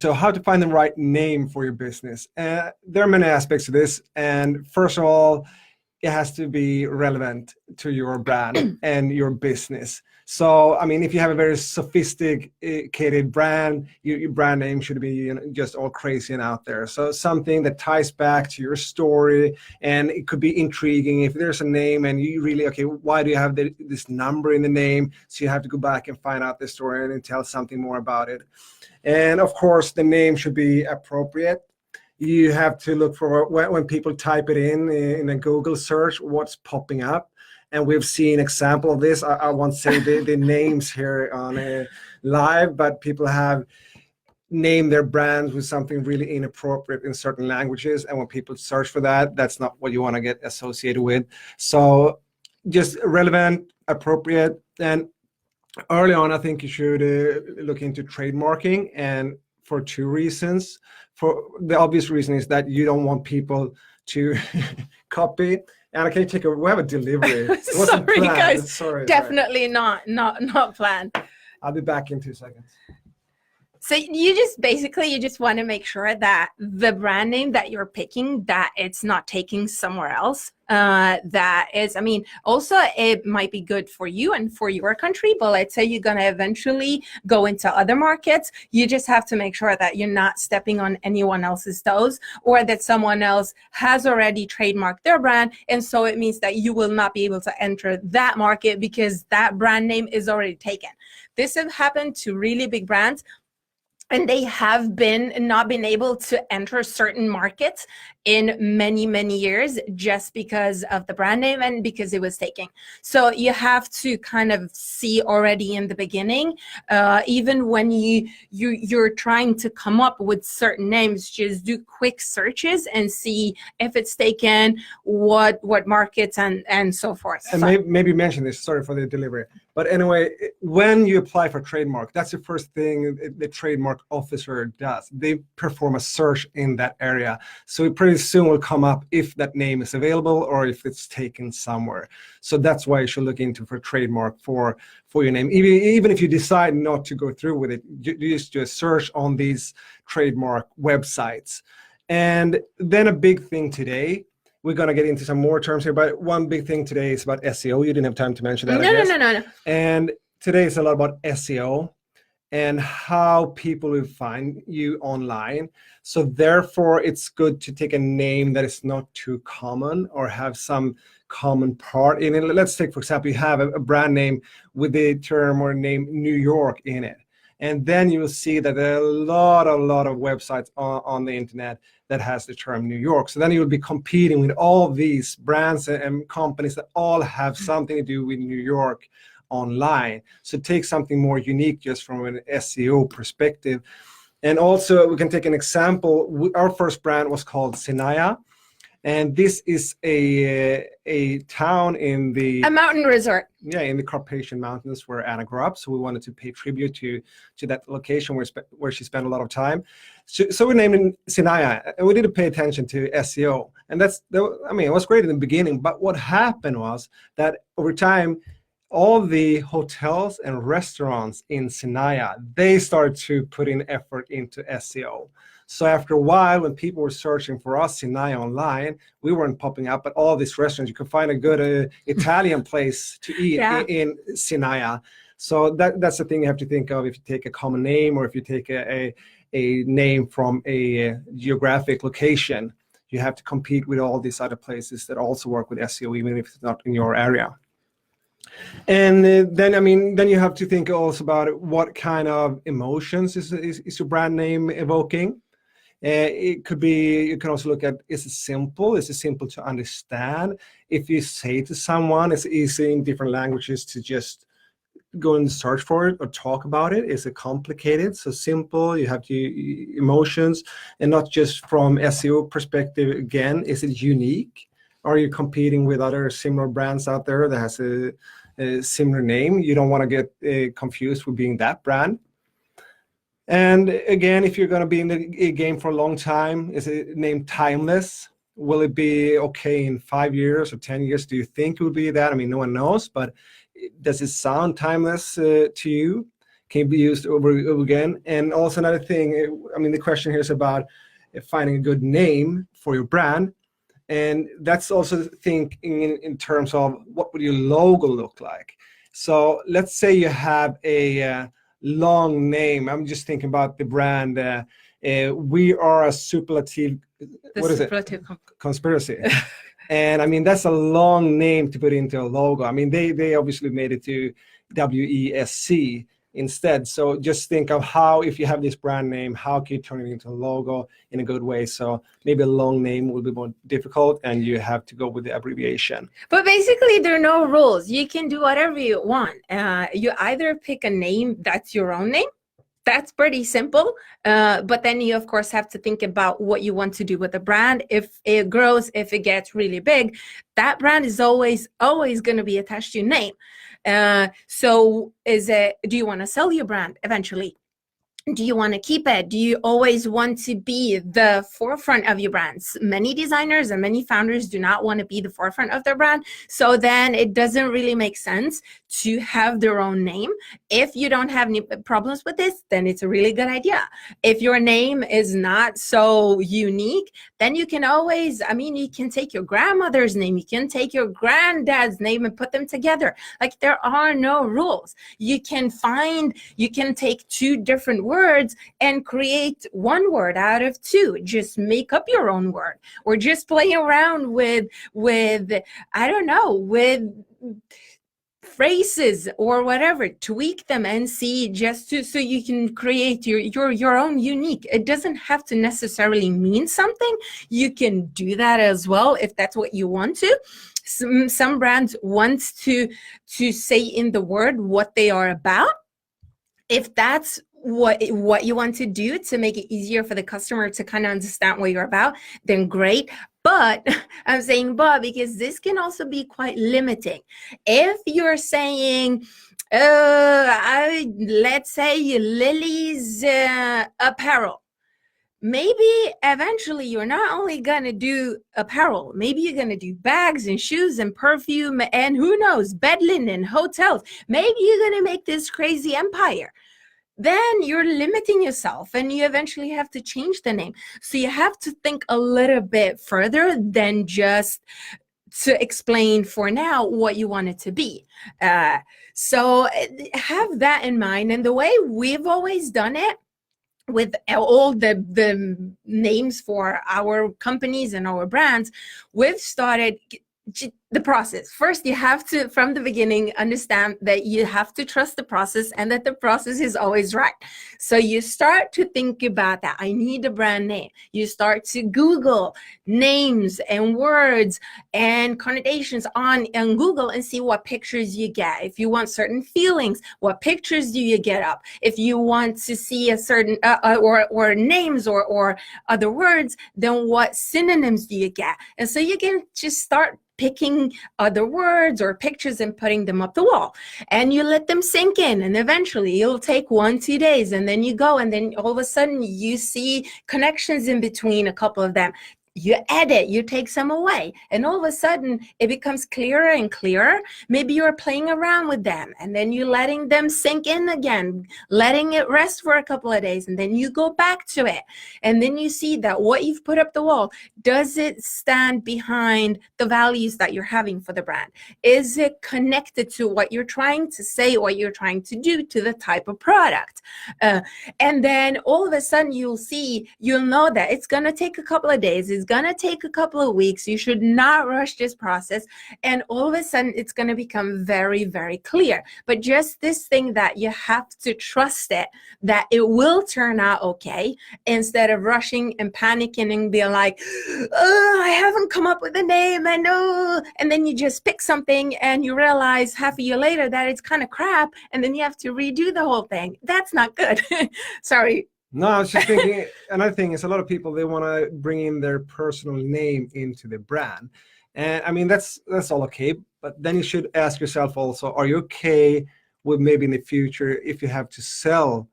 So how to find the right name for your business? There are many aspects to this. And first of all, it has to be relevant to your brand and your business. So, I mean, if you have a very sophisticated brand, your brand name should be just all crazy and out there. So something that ties back to your story, and it could be intriguing. If there's a name and you really, okay, why do you have this number in the name? So you have to go back and find out the story and then tell something more about it. And of course, the name should be appropriate. You have to look for, when people type it in a Google search, what's popping up. And we've seen example of this. I won't say the names here on live, but people have named their brands with something really inappropriate in certain languages. And when people search for that, that's not what you want to get associated with. So just relevant, appropriate. And early on, I think you should look into trademarking, and for two reasons. For the obvious reason is that you don't want people to copy. And okay, we have a delivery. Sorry, guys. Sorry. Definitely not planned. I'll be back in 2 seconds. So you just want to make sure that the brand name that you're picking, that it's not taking somewhere else. That is, I mean, also it might be good for you and for your country, but let's say you're going to eventually go into other markets. You just have to make sure that you're not stepping on anyone else's toes, or that someone else has already trademarked their brand. And so it means that you will not be able to enter that market because that brand name is already taken. This has happened to really big brands, and they have not been able to enter certain markets in many, many years just because of the brand name and because it was taken. So you have to kind of see already in the beginning, even when you're trying to come up with certain names, just do quick searches and see if it's taken, what markets and so forth. And maybe mention this, sorry for the delivery. But anyway, when you apply for trademark, that's the first thing the trademark officer does. They perform a search in that area. So it pretty soon will come up if that name is available or if it's taken somewhere. So that's why you should look into for trademark for your name. Even if you decide not to go through with it, you just do a search on these trademark websites. And then a big thing today, we're going to get into some more terms here, but one big thing today is about SEO. You didn't have time to mention that, I guess. No. And today is a lot about SEO and how people will find you online. So therefore, it's good to take a name that is not too common or have some common part in it. Let's take, for example, you have a brand name with the term or name New York in it. And then you will see that there are a lot of websites on the internet that has the term New York. So then you will be competing with all these brands and companies that all have something to do with New York online. So take something more unique just from an SEO perspective. And also we can take an example. Our first brand was called Sinaya. And this is a town in a mountain resort. Yeah, in the Carpathian Mountains where Anna grew up. So we wanted to pay tribute to that location where she spent a lot of time. So we named it Sinaya, and we didn't pay attention to SEO. And it was great in the beginning. But what happened was that over time, all the hotels and restaurants in Sinaya, they started to put in effort into SEO. So after a while, when people were searching for us, Sinaya online, we weren't popping up, but all these restaurants, you could find a good Italian place to eat in Sinaya. So that's the thing you have to think of if you take a common name or if you take a name from a geographic location. You have to compete with all these other places that also work with SEO, even if it's not in your area. And then you have to think also about what kind of emotions is your brand name evoking. It could be, you can also look at, is it simple to understand? If you say to someone, it's easy in different languages to just go and search for it or talk about it. Is it complicated? So simple, you have emotions, and not just from SEO perspective. Again, is it unique? Are you competing with other similar brands out there that has a similar name? You don't want to get confused with being that brand. And again, if you're going to be in the game for a long time, is it named timeless? Will it be okay in 5 years or 10 years? Do you think it will be that? I mean, no one knows, but does it sound timeless to you? can be used over and over again. And also another thing, I mean, the question here is about finding a good name for your brand. And that's also thinking in terms of what would your logo look like. So let's say you have a long name. I'm just thinking about the brand. We are a superlative. What is it? Conspiracy. And I mean, that's a long name to put into a logo. I mean, they obviously made it to WESC instead. So just think of how, if you have this brand name, how can you turn it into a logo in a good way? So maybe a long name will be more difficult and you have to go with the abbreviation. But basically, there are no rules. You can do whatever you want. You either pick a name that's your own name. That's pretty simple. But then you, of course, have to think about what you want to do with the brand. If it grows, if it gets really big, that brand is always going to be attached to your name. So do you want to sell your brand eventually? Do you want to keep it? Do you always want to be the forefront of your brands? Many designers and many founders do not want to be the forefront of their brand. So then it doesn't really make sense to have their own name. If you don't have any problems with this, then it's a really good idea. If your name is not so unique, then you can always, I mean, you can take your grandmother's name, you can take your granddad's name and put them together. Like, there are no rules. You can take two different words and create one word out of two. Just make up your own word, or just play around with I don't know, with phrases or whatever, tweak them and see, so you can create your own unique. It doesn't have to necessarily mean something. You can do that as well if that's what you want to. Some brands want to say in the word what they are about. If that's what you want to do to make it easier for the customer to kind of understand what you're about, then great. But I'm saying but because this can also be quite limiting. If you're saying, let's say Lily's apparel, maybe eventually you're not only going to do apparel, maybe you're going to do bags and shoes and perfume and who knows, bed linen, hotels. Maybe you're going to make this crazy empire. Then you're limiting yourself and you eventually have to change the name. So you have to think a little bit further than just to explain for now what you want it to be. So have that in mind. And the way we've always done it with all the names for our companies and our brands, we've started the process. First, you have to, from the beginning, understand that you have to trust the process and that the process is always right. So you start to think about that. I need a brand name. You start to Google names and words and connotations on Google and see what pictures you get. If you want certain feelings, what pictures do you get up? If you want to see a certain or names or other words, then what synonyms do you get? And so you can just start picking other words or pictures and putting them up the wall, and you let them sink in, and eventually it'll take 1-2 days, and then you go, and then all of a sudden you see connections in between a couple of them. You edit, you take some away, and all of a sudden it becomes clearer and clearer. Maybe you're playing around with them, and then you're letting them sink in again, letting it rest for a couple of days, and then you go back to it. And then you see that what you've put up the wall, does it stand behind the values that you're having for the brand? Is it connected to what you're trying to say, what you're trying to do to the type of product? And then all of a sudden you'll know that it's going to take a couple of days. It's going to take a couple of weeks. You should not rush this process. And all of a sudden, it's going to become very, very clear. But just this thing that you have to trust it, that it will turn out okay, instead of rushing and panicking and be like, oh, I haven't come up with a name. And then you just pick something and you realize half a year later that it's kind of crap. And then you have to redo the whole thing. That's not good. Sorry. No, I was just thinking, another thing is a lot of people, they want to bring in their personal name into the brand. And I mean, that's all okay. But then you should ask yourself also, are you okay with maybe in the future, if you have to sell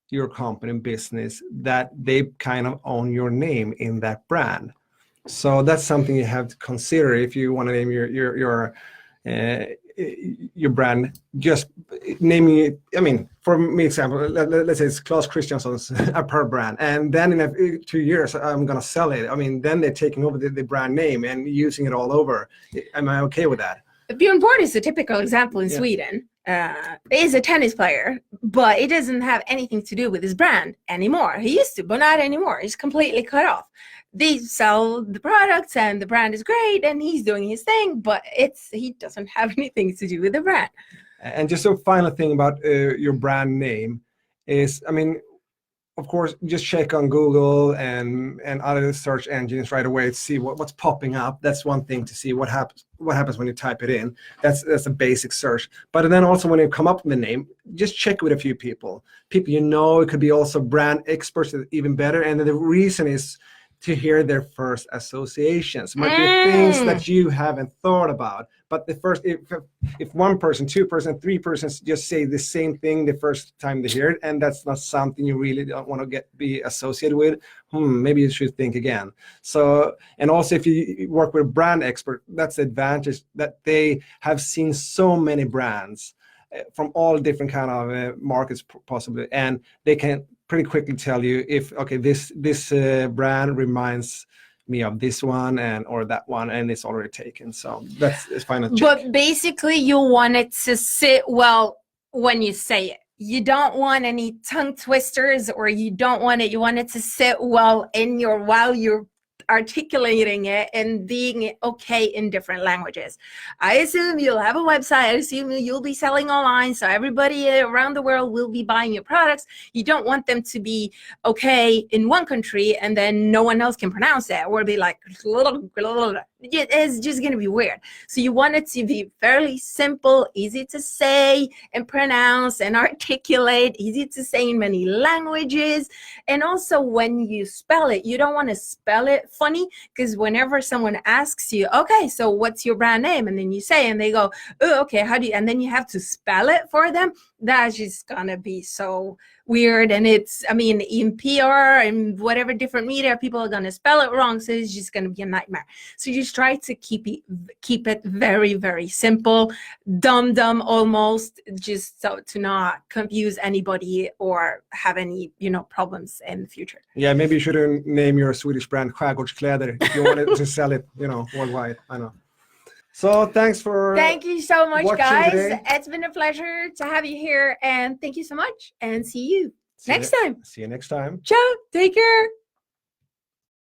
your company business, that they kind of own your name in that brand? So that's something you have to consider if you want to name your your brand, just naming it. I mean, for me, example, let's say it's Claes Christiansen's per brand, and then in 2 years I'm gonna sell it. I mean, then they're taking over the brand name and using it all over. Am I okay with that? Bjorn Borg is a typical example in Yeah. Sweden. He's a tennis player, but it doesn't have anything to do with his brand anymore. He used to, but not anymore. He's completely cut off. They sell the products and the brand is great and he's doing his thing, but he doesn't have anything to do with the brand. And just a final thing about your brand name is, I mean, of course, just check on Google and other search engines right away to see what's popping up. That's one thing, to see what happens when you type it in. That's a basic search. But then also when you come up with the name, just check with a few people. You know, it could be also brand experts, even better. And the reason is to hear their first associations. It might be things that you haven't thought about. But the first, if one person, two person, three persons just say the same thing the first time they hear it, and that's not something you really don't want to be associated with, maybe you should think again. So, and also if you work with a brand expert, that's the advantage, that they have seen so many brands from all different kind of markets possibly, and they can pretty quickly tell you if, okay, this brand reminds me of this one or that one, and it's already taken. So it's final check. But basically you want it to sit well when you say it. You don't want any tongue twisters, or you want it to sit well while you're articulating it and being okay in different languages. I assume you'll have a website. I assume you'll be selling online, so everybody around the world will be buying your products. You don't want them to be okay in one country and then no one else can pronounce it, or be like, it's just going to be weird. So you want it to be fairly simple, easy to say and pronounce and articulate, easy to say in many languages. And also when you spell it, you don't want to spell it funny, because whenever someone asks you, okay, so what's your brand name? And then you say, and they go, oh, okay, how do you, and then you have to spell it for them. That's just gonna be so weird. And I mean, in PR and whatever different media, people are gonna spell it wrong, so it's just gonna be a nightmare. So just try to keep it very, very simple, dumb almost, just so to not confuse anybody or have any problems in the future. Yeah, maybe you shouldn't name your Swedish brand Skärgårdskläder if you wanted to sell it worldwide. I know. So thank you so much, guys. Today. It's been a pleasure to have you here, and thank you so much, and see you next time. See you next time. Ciao, take care.